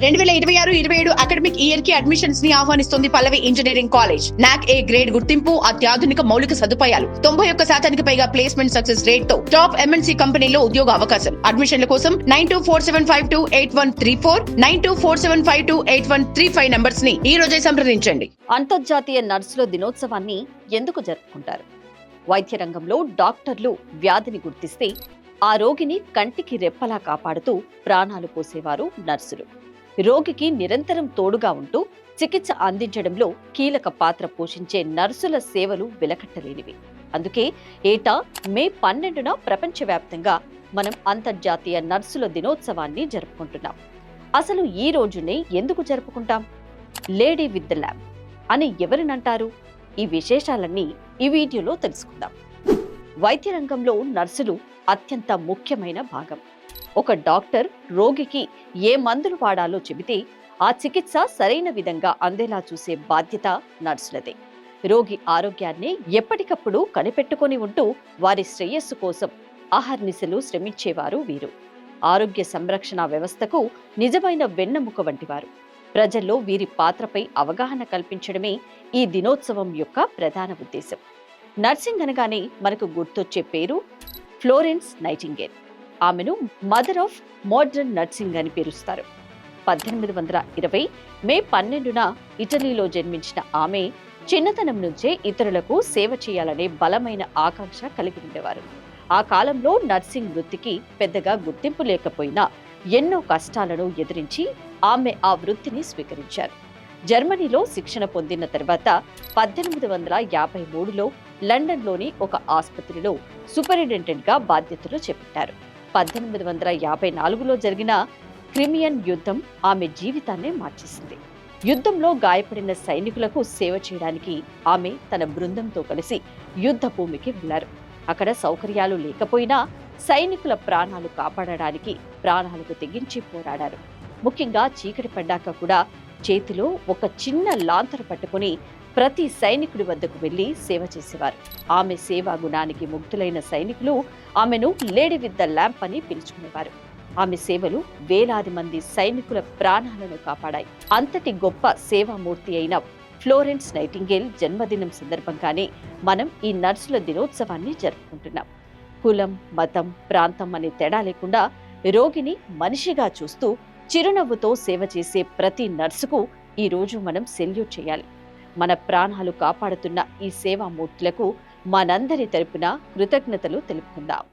2026-27 academic year కి admissions ని ఆహ్వానిస్తుంది పల్లవి engineering college. నాక్ ఏ గ్రేడ్ గుర్తింపు, అత్యాధునిక మౌలిక సదుపాయాలు, 91% పైగా ప్లేస్మెంట్ సక్సెస్ రేట్ తో టాప్ ఎంఎన్సీ కంపెనీలో ఉద్యోగ అవకాశం. అడ్మిషన్ల కోసం 9247528134 9247528135 నంబర్స్ ని ఈ రోజే సంప్రదించండి. అంతర్జాతీయ నర్సుల దినోత్సవాన్ని ఎందుకు జరుపుకుంటారు? వైద్య రంగంలో డాక్టర్లు వ్యాధిని గుర్తిస్తే ఆ రోగిని కంటికి రెప్పలా కాపాడుతూ ప్రాణాలు పోసేవారు నర్సులు. రోగికి నిరంతరం తోడుగా ఉంటూ చికిత్స అందించడంలో కీలక పాత్ర పోషించే నర్సుల సేవలు వెలకట్టలేనివి. అందుకే ఏటా మే 12న ప్రపంచవ్యాప్తంగా మనం అంతర్జాతీయ నర్సుల దినోత్సవాన్ని జరుపుకుంటున్నాం. అసలు ఈ రోజునే ఎందుకు జరుపుకుంటాం? లేడీ విత్ ద ల్యాంప్ అని ఎవరినంటారు? ఈ విశేషాలన్నీ ఈ వీడియోలో తెలుసుకుందాం. వైద్య రంగంలో నర్సులు అత్యంత ముఖ్యమైన భాగం. ఒక డాక్టర్ రోగికి ఏ మందులు వాడాలో చెబితే ఆ చికిత్స సరైన విధంగా అందేలా చూసే బాధ్యత నర్సులదే. రోగి ఆరోగ్యాన్ని ఎప్పటికప్పుడు కనిపెట్టుకొని ఉంటూ వారి శ్రేయస్సు కోసం అహర్నిశలు శ్రమించేవారు వీరు. ఆరోగ్య సంరక్షణ వ్యవస్థకు నిజమైన వెన్నెముక వంటివారు. ప్రజల్లో వీరి పాత్రపై అవగాహన కల్పించడమే ఈ దినోత్సవం యొక్క ప్రధాన ఉద్దేశం. నర్సింగ్ అనగానే మనకు గుర్తొచ్చే పేరు ఫ్లోరెన్స్ నైటింగేల్. ఆమెను మదర్ ఆఫ్ మోడర్న్ నర్సింగ్ అని పిలుస్తారు. 1820 మే 12న ఇటలీలో జన్మించిన ఆమె చిన్నతనం నుంచే ఇతరులకు సేవ చేయాలనే బలమైన ఆకాంక్ష కలిగి ఉండేవారు. ఆ కాలంలో నర్సింగ్ వృత్తికి పెద్దగా గుర్తింపు లేకపోయినా ఎన్నో కష్టాలను ఎదిరించి ఆమె ఆ వృత్తిని స్వీకరించారు. జర్మనీలో శిక్షణ పొందిన తర్వాత 1853లో లండన్లోని ఒక ఆసుపత్రిలో సూపరింటెండెంట్గా బాధ్యతలు చేపట్టారు. 1854లో జరిగిన క్రిమియన్ యుద్ధం ఆమె జీవితాన్నే మార్చేసింది. యుద్ధంలో గాయపడిన సైనికులకు సేవ చేయడానికి ఆమె తన బృందంతో కలిసి యుద్ధ భూమికి వెళ్లారు. అక్కడ సౌకర్యాలు లేకపోయినా సైనికుల ప్రాణాలు కాపాడడానికి ప్రాణాలకు తెగించి పోరాడారు. ముఖ్యంగా చీకటి పడ్డాక కూడా చేతిలో ఒక చిన్న లాంతరు పట్టుకుని ప్రతి సైనికుడి వద్దకు వెళ్లి సేవ చేసేవారు. ఆమె సేవా గుణానికి ముగ్ధులైన సైనికులు ఆమెను లేడీ విత్ ద ల్యాంప్ అని పిలుచుకునేవారు. ఆమె సేవలు వేలాది మంది సైనికుల ప్రాణాలను కాపాడాయి. అంతటి గొప్ప సేవామూర్తి అయిన ఫ్లోరెన్స్ నైటింగేల్ జన్మదినం సందర్భంగానే మనం ఈ నర్సుల దినోత్సవాన్ని జరుపుకుంటున్నాం. కులం, మతం, ప్రాంతం అనే తేడా లేకుండా రోగిని మనిషిగా చూస్తూ చిరునవ్వుతో సేవ చేసే ప్రతి నర్సుకు ఈ రోజు మనం సెల్యూట్ చేయాలి. మన ప్రాణాలు కాపాడుతున్న ఈ సేవామూర్తులకు మనందరి తరపున కృతజ్ఞతలు తెలుపుకుందాం.